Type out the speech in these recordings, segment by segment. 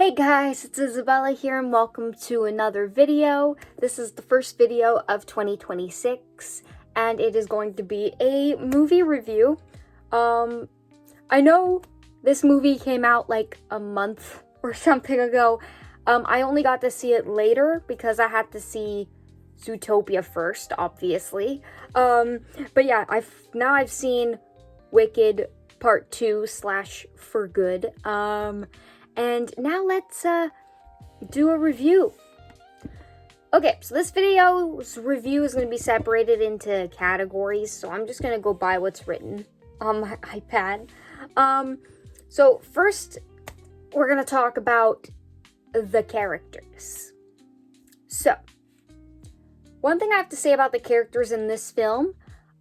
Hey guys, it's Isabella here and welcome to another video. This is the first video of 2026 and it is going to be a movie review. I know this movie came out like a month or something ago. I only got to see it later because I had to see Zootopia first, obviously. But yeah, I've seen Wicked Part 2 / For Good. And now let's do a review. Okay, so this video's review is going to be separated into categories, so I'm just going to go by what's written on my iPad. So first, we're going to talk about the characters. So, one thing I have to say about the characters in this film,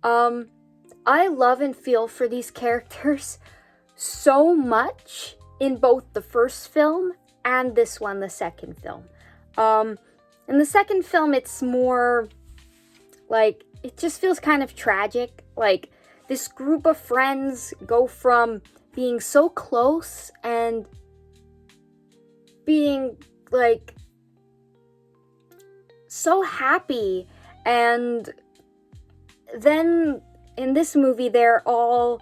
I love and feel for these characters so much in both the first film and this one, the second film. In the second film, it's more like, it just feels kind of tragic. Like, this group of friends go from being so close and being, like, so happy. And then in this movie, they're all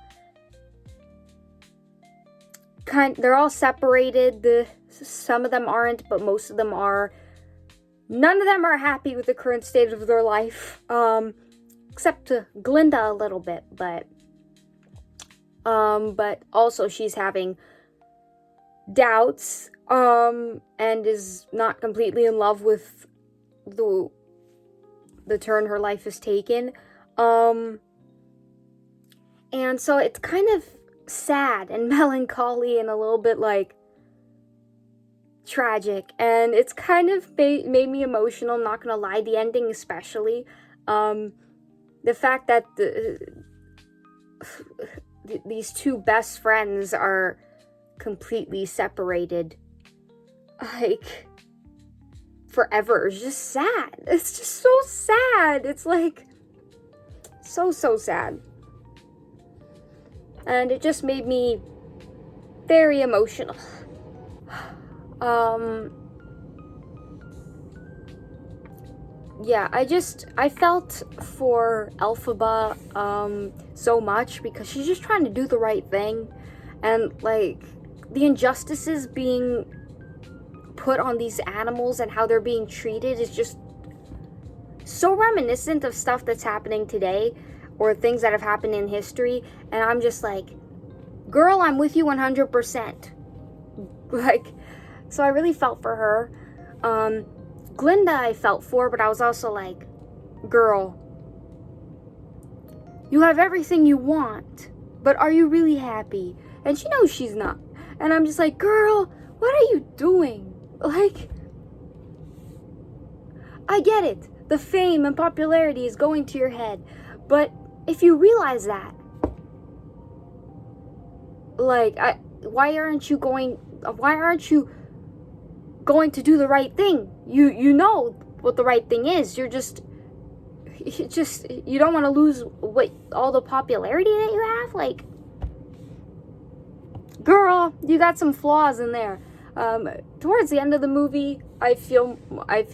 separated. Some of them aren't, but most of them are. None of them are happy with the current state of their life, except Glinda a little bit, but also she's having doubts, and is not completely in love with the turn her life has taken, and so it's kind of sad and melancholy and a little bit like tragic, and it's kind of made me emotional. I'm not gonna lie, the ending especially, the fact that these two best friends are completely separated, like, forever, is just sad. It's just so sad. It's like so sad. And it just made me very emotional. Yeah, I felt for Elphaba, so much, because she's just trying to do the right thing. And, like, the injustices being put on these animals and how they're being treated is just so reminiscent of stuff that's happening today, or things that have happened in history, and I'm just like, girl, I'm with you 100%. Like, so I really felt for her. Glinda I felt for, but I was also like, girl, you have everything you want, but are you really happy? And she knows she's not. And I'm just like, girl, what are you doing? Like, I get it. The fame and popularity is going to your head, but if you realize that, like, why aren't you going to do the right thing? You know what the right thing is. You don't want to lose all the popularity that you have. Like, girl, you got some flaws in there. Towards the end of the movie, I feel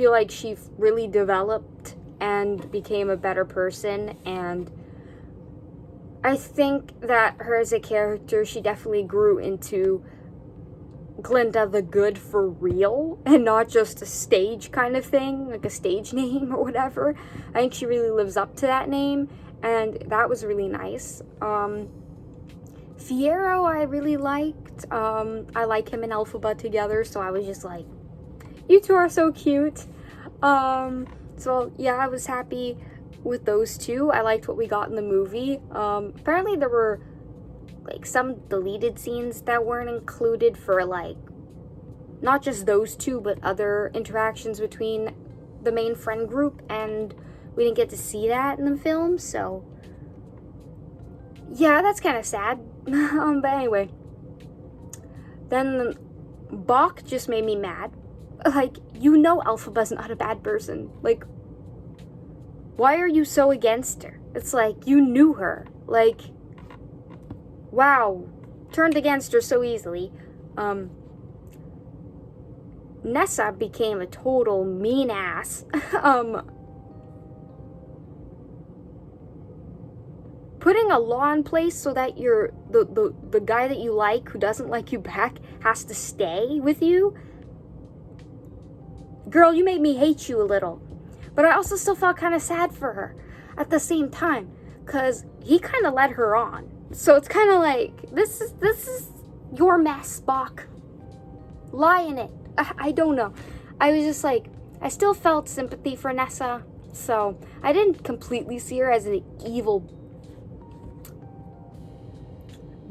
like she really developed and became a better person, and I think that her as a character, she definitely grew into Glinda the Good for real, and not just a stage kind of thing, like a stage name or whatever. I think she really lives up to that name, and that was really nice. Fiyero I really liked. I like him and Elphaba together, so I was just like, you two are so cute. So yeah, I was happy with those two. I liked what we got in the movie. Apparently there were like some deleted scenes that weren't included for, like, not just those two, but other interactions between the main friend group, and we didn't get to see that in the film, so yeah, that's kind of sad. But anyway, then Boq just made me mad. Like, you know Elphaba's not a bad person. Like, why are you so against her? It's like, you knew her. Like, wow. Turned against her so easily. Nessa became a total mean ass. Putting a law in place so that the guy that you like who doesn't like you back has to stay with you. Girl, you made me hate you a little. But I also still felt kind of sad for her at the same time, because he kind of led her on. So it's kind of like, this is your mess, Spock. Lie in it. I don't know. I was just like, I still felt sympathy for Nessa, so I didn't completely see her as an evil,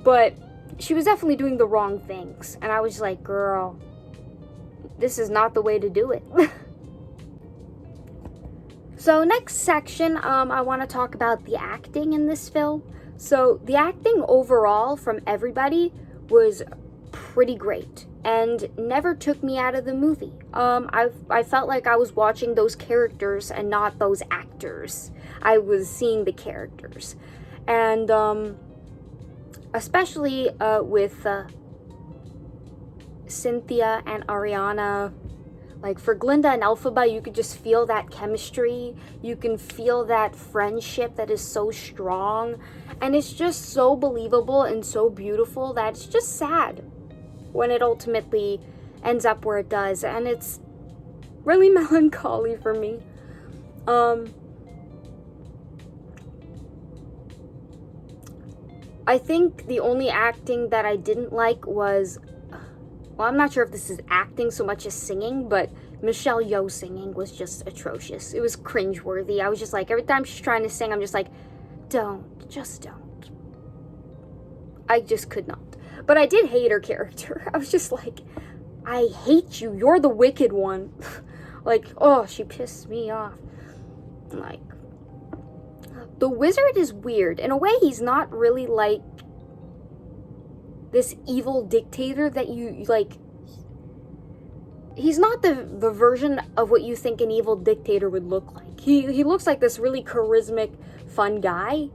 but she was definitely doing the wrong things, and I was just like, girl, this is not the way to do it. So next section, I want to talk about the acting in this film. So the acting overall from everybody was pretty great and never took me out of the movie. I felt like I was watching those characters and not those actors. I was seeing the characters. And especially with Cynthia and Ariana. Like, for Glinda and Elphaba, you could just feel that chemistry. You can feel that friendship that is so strong. And it's just so believable and so beautiful that it's just sad when it ultimately ends up where it does. And it's really melancholy for me. I think the only acting that I didn't like was, well, I'm not sure if this is acting so much as singing, but Michelle Yeoh singing was just atrocious. It was cringeworthy. I was just like, every time she's trying to sing, I'm just like, just don't. I just could not. But I did hate her character. I was just like, I hate you. You're the wicked one. Like, oh, she pissed me off. Like, the wizard is weird. In a way, he's not really like this evil dictator that you like. He's not the version of what you think an evil dictator would look like. He looks like this really charismatic, fun guy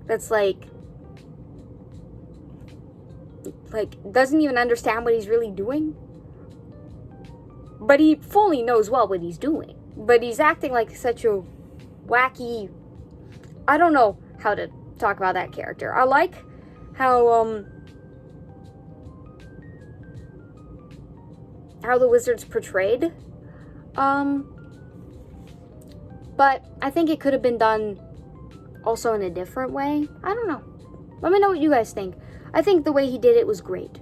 that's like doesn't even understand what he's really doing. But he fully knows well what he's doing. But he's acting like such a wacky, I don't know how to talk about that character. I like how the wizard's portrayed. But I think it could have been done also in a different way. I don't know. Let me know what you guys think. I think the way he did it was great.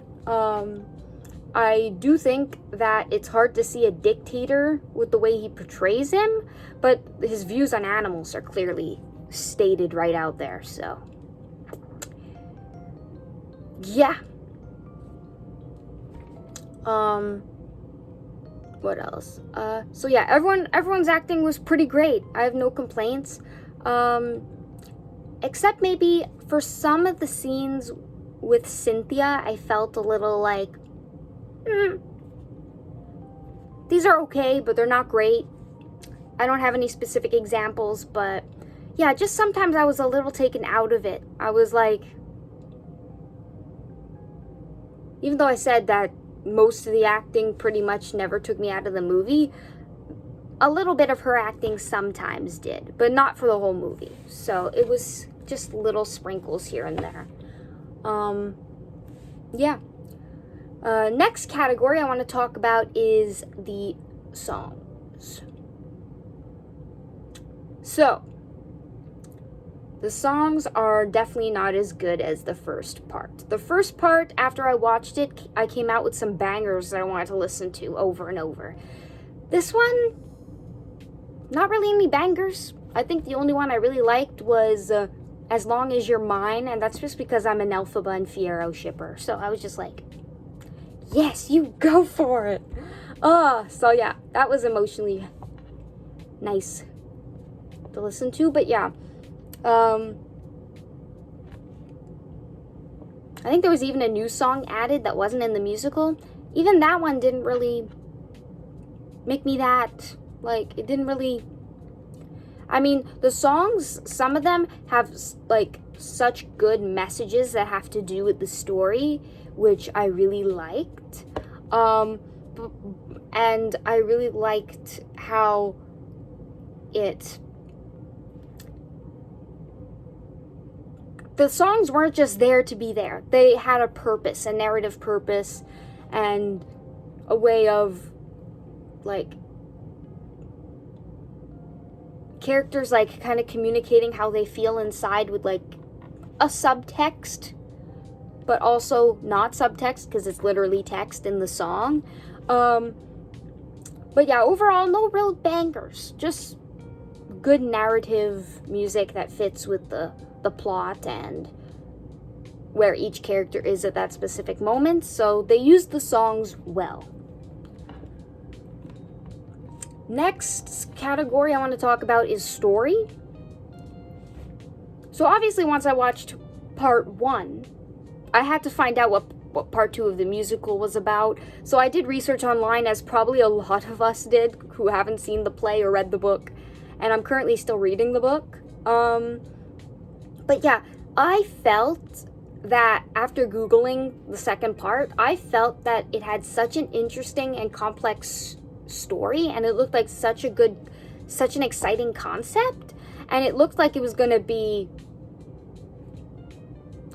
I do think that it's hard to see a dictator with the way he portrays him, but his views on animals are clearly stated right out there, so yeah. What else? So yeah, everyone's acting was pretty great. I have no complaints. Except maybe for some of the scenes with Cynthia, I felt a little like, these are okay, but they're not great. I don't have any specific examples, but yeah, just sometimes I was a little taken out of it. I was like, even though I said that most of the acting pretty much never took me out of the movie, a little bit of her acting sometimes did, but not for the whole movie. So it was just little sprinkles here and there. Yeah. Next category I want to talk about is the songs. So, the songs are definitely not as good as the first part. The first part, after I watched it, I came out with some bangers that I wanted to listen to over and over. This one, not really any bangers. I think the only one I really liked was As Long As You're Mine, and that's just because I'm an Elphaba and Fiyero shipper. So I was just like, yes, you go for it. So yeah, that was emotionally nice to listen to. But yeah, I think there was even a new song added that wasn't in the musical. Even that one didn't really make me that, like, it didn't really, I mean, the songs, some of them have, like, such good messages that have to do with the story, which I really liked. and I really liked how the songs weren't just there to be there. They had a purpose, a narrative purpose, and a way of, like, characters, like, kind of communicating how they feel inside with, like, a subtext, but also not subtext, because it's literally text in the song. But yeah, overall, no real bangers. Just good narrative music that fits with the plot and where each character is at that specific moment. So they used the songs well. Next category I want to talk about is story. So obviously once I watched part 1, I had to find out what part 2 of the musical was about. So I did research online, as probably a lot of us did who haven't seen the play or read the book. And I'm currently still reading the book. But yeah, I felt that after Googling the second part, I felt that it had such an interesting and complex story, and it looked like such an exciting concept, and it looked like it was gonna be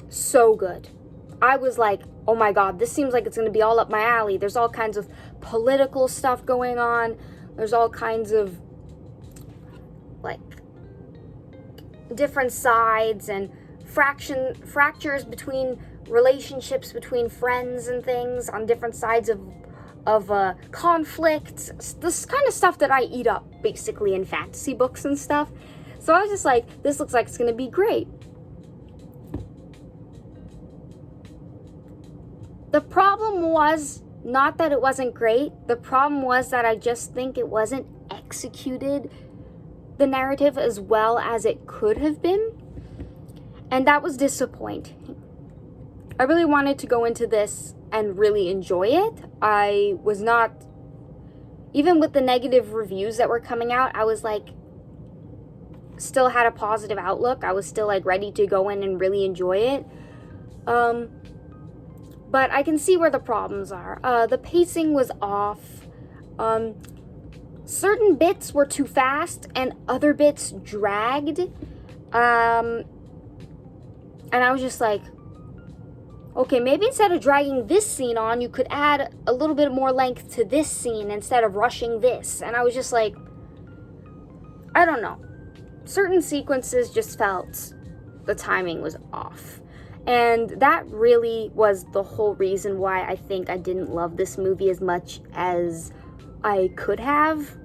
so good. I was like, oh my god, this seems like it's gonna be all up my alley. There's all kinds of political stuff going on. There's all kinds of, like, different sides and fractures between relationships between friends and things on different sides of conflict. This kind of stuff that I eat up basically in fantasy books and stuff. So I was just like, this looks like it's gonna be great. The problem was not that it wasn't great. The problem was that I just think it wasn't executed, the narrative, as well as it could have been. And that was disappointing. I really wanted to go into this and really enjoy it. I was not, even with the negative reviews that were coming out, I was like, still had a positive outlook. I was still like ready to go in and really enjoy it. But I can see where the problems are. The pacing was off. Certain bits were too fast and other bits dragged. And I was just like, okay, maybe instead of dragging this scene on, you could add a little bit more length to this scene instead of rushing this. And I was just like, I don't know. Certain sequences just felt the timing was off. And that really was the whole reason why I think I didn't love this movie as much as I could have.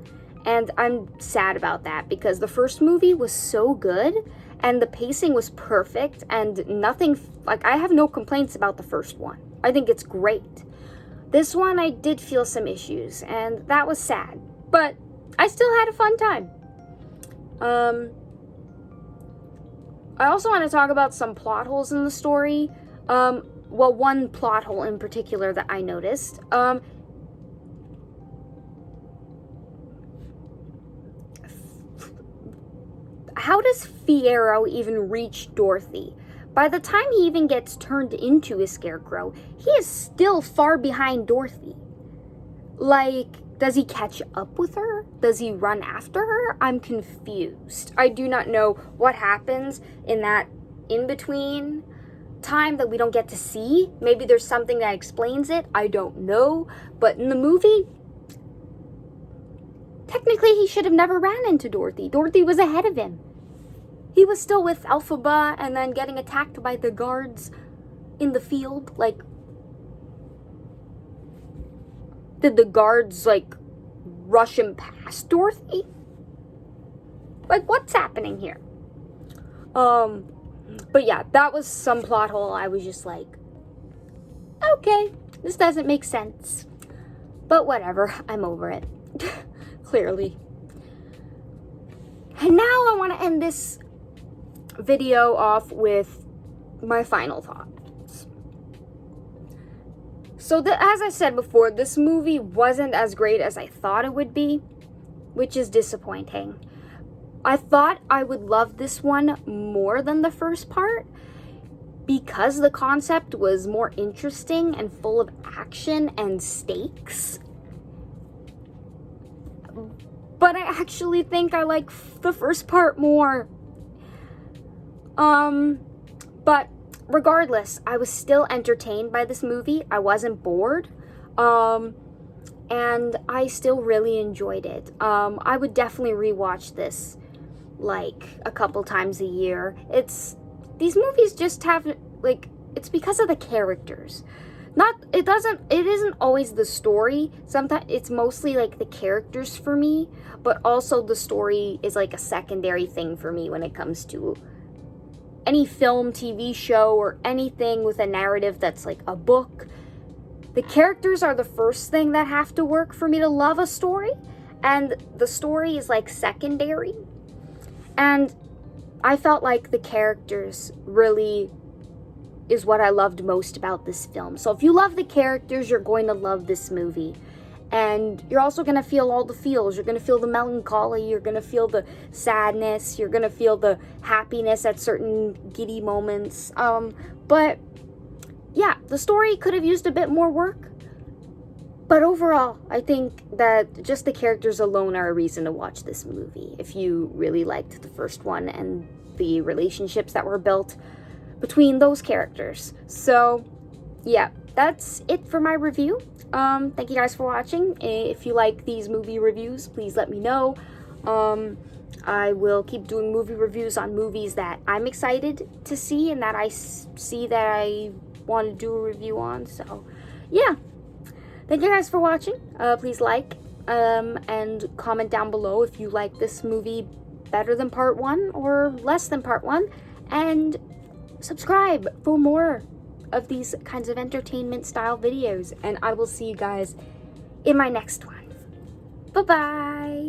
And I'm sad about that, because the first movie was so good and the pacing was perfect, and nothing, like, I have no complaints about the first one. I think it's great. This one, I did feel some issues, and that was sad, but I still had a fun time. I also want to talk about some plot holes in the story. Well, one plot hole in particular that I noticed. How does Fiyero even reach Dorothy? By the time he even gets turned into a scarecrow, he is still far behind Dorothy. Like, does he catch up with her? Does he run after her? I'm confused. I do not know what happens in that in-between time that we don't get to see. Maybe there's something that explains it. I don't know. But in the movie, technically he should have never ran into Dorothy. Dorothy was ahead of him. He was still with Elphaba and then getting attacked by the guards in the field. Like, did the guards, like, rush him past Dorothy? Like, what's happening here? But yeah, that was some plot hole. I was just like, okay, this doesn't make sense. But whatever, I'm over it. Clearly. And now I want to end this video off with my final thoughts. So as I said before, this movie wasn't as great as I thought it would be, which is disappointing. I thought I would love this one more than the first part because the concept was more interesting and full of action and stakes. but I actually think I like the first part more. But regardless, I was still entertained by this movie. I wasn't bored. And I still really enjoyed it. I would definitely rewatch this like a couple times a year. These movies just have, like, it's because of the characters. It isn't always the story. Sometimes it's mostly like the characters for me, but also the story is like a secondary thing for me when it comes to any film, TV show, or anything with a narrative that's like a book. The characters are the first thing that have to work for me to love a story, and the story is like secondary. And I felt like the characters really is what I loved most about this film. So if you love the characters, you're going to love this movie. And you're also going to feel all the feels. You're going to feel the melancholy. You're going to feel the sadness. You're going to feel the happiness at certain giddy moments. But yeah, the story could have used a bit more work. But overall, I think that just the characters alone are a reason to watch this movie. If you really liked the first one and the relationships that were built between those characters. So yeah, that's it for my review. Thank you guys for watching. If you like these movie reviews, please let me know. I will keep doing movie reviews on movies that I'm excited to see and that I see that I want to do a review on. So yeah, thank you guys for watching. Please like and comment down below if you like this movie better than part 1 or less than part 1, and subscribe for more of these kinds of entertainment style videos, and I will see you guys in my next one. Bye bye.